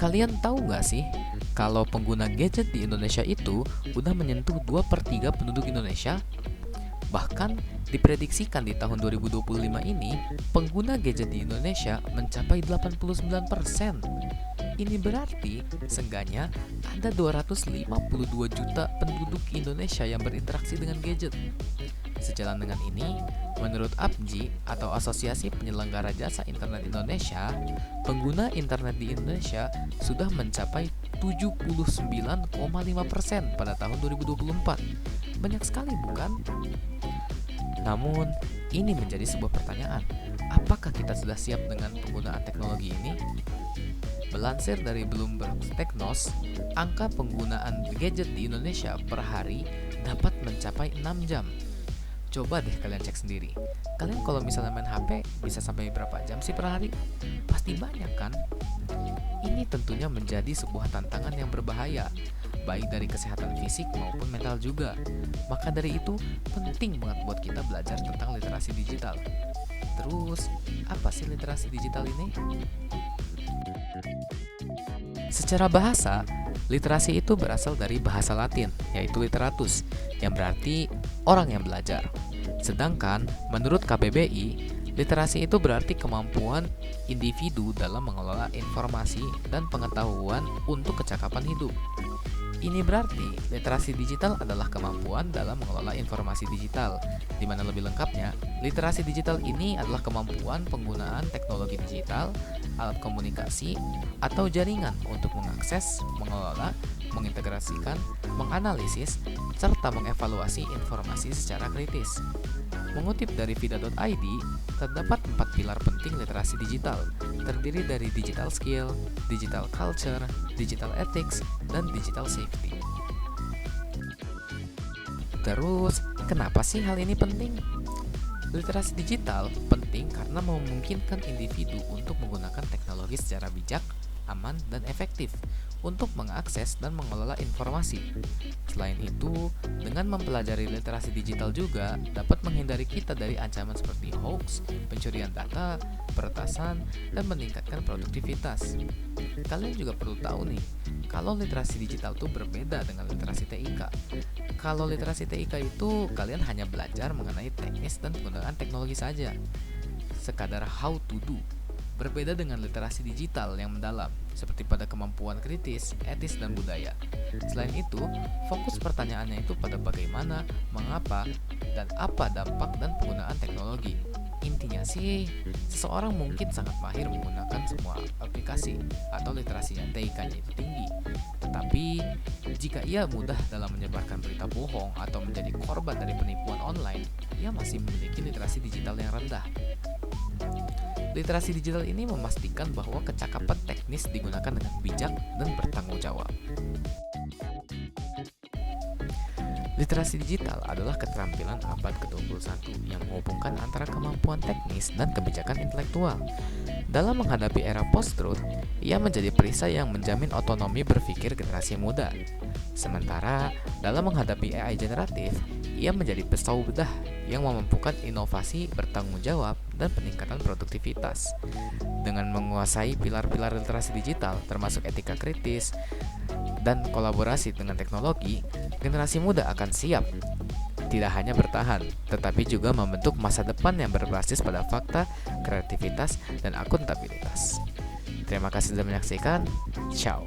Kalian tahu nggak sih, kalau pengguna gadget di Indonesia itu udah menyentuh 2/3 penduduk Indonesia? Bahkan diprediksikan di tahun 2025 ini, pengguna gadget di Indonesia mencapai 89%. Ini berarti seenggaknya ada 252 juta penduduk Indonesia yang berinteraksi dengan gadget. Sejalan dengan ini, menurut APJI atau Asosiasi Penyelenggara Jasa Internet Indonesia, pengguna internet di Indonesia sudah mencapai 79,5% pada tahun 2024. Banyak sekali, bukan? Namun, ini menjadi sebuah pertanyaan. Apakah kita sudah siap dengan penggunaan teknologi ini? Melansir dari Bloomberg Technos, angka penggunaan gadget di Indonesia per hari dapat mencapai 6 jam. Coba deh kalian cek sendiri. Kalian kalau misalnya main HP bisa sampai berapa jam sih per hari? Pasti banyak kan? Ini tentunya menjadi sebuah tantangan yang berbahaya, baik dari kesehatan fisik maupun mental juga. Maka dari itu, penting banget buat kita belajar tentang literasi digital. Terus, apa sih literasi digital ini? Secara bahasa, literasi itu berasal dari bahasa Latin, yaitu literatus, yang berarti orang yang belajar. Sedangkan, menurut KBBI, literasi itu berarti kemampuan individu dalam mengelola informasi dan pengetahuan untuk kecakapan hidup. Ini berarti literasi digital adalah kemampuan dalam mengelola informasi digital, di mana lebih lengkapnya, literasi digital ini adalah kemampuan penggunaan teknologi digital, alat komunikasi, atau jaringan untuk mengakses, mengelola, mengintegrasikan, menganalisis, serta mengevaluasi informasi secara kritis. Mengutip dari vida.id, terdapat 4 pilar penting literasi digital, terdiri dari digital skill, digital culture, digital ethics, dan digital safety. Terus, kenapa sih hal ini penting? Literasi digital penting karena memungkinkan individu untuk menggunakan teknologi secara bijak, aman, dan efektif untuk mengakses dan mengelola informasi. Selain itu, dengan mempelajari literasi digital juga dapat menghindari kita dari ancaman seperti hoax, pencurian data, peretasan, dan meningkatkan produktivitas. Kalian juga perlu tahu nih, kalau literasi digital itu berbeda dengan literasi TIK. Kalau literasi TIK itu kalian hanya belajar mengenai teknis dan penggunaan teknologi saja, sekadar how to do. Berbeda dengan literasi digital yang mendalam, seperti pada kemampuan kritis, etis, dan budaya. Selain itu, fokus pertanyaannya itu pada bagaimana, mengapa, dan apa dampak dan penggunaan teknologi. Intinya sih, seseorang mungkin sangat mahir menggunakan semua aplikasi atau literasinya TIK-nya itu tinggi. Tetapi, jika ia mudah dalam menyebarkan berita bohong atau menjadi korban dari penipuan online, ia masih memiliki literasi digital yang rendah. Literasi digital ini memastikan bahwa kecakapan teknis digunakan dengan bijak dan bertanggung jawab. Literasi digital adalah keterampilan abad ke-21 yang menghubungkan antara kemampuan teknis dan kebijakan intelektual. Dalam menghadapi era post-truth, ia menjadi perisai yang menjamin otonomi berpikir generasi muda. Sementara, dalam menghadapi AI generatif, ia menjadi pisau bedah yang memampukan inovasi, bertanggung jawab, dan peningkatan produktivitas. Dengan menguasai pilar-pilar literasi digital, termasuk etika kritis dan kolaborasi dengan teknologi, generasi muda akan siap tidak hanya bertahan, tetapi juga membentuk masa depan yang berbasis pada fakta, kreativitas, dan akuntabilitas. Terima kasih sudah menyaksikan. Ciao.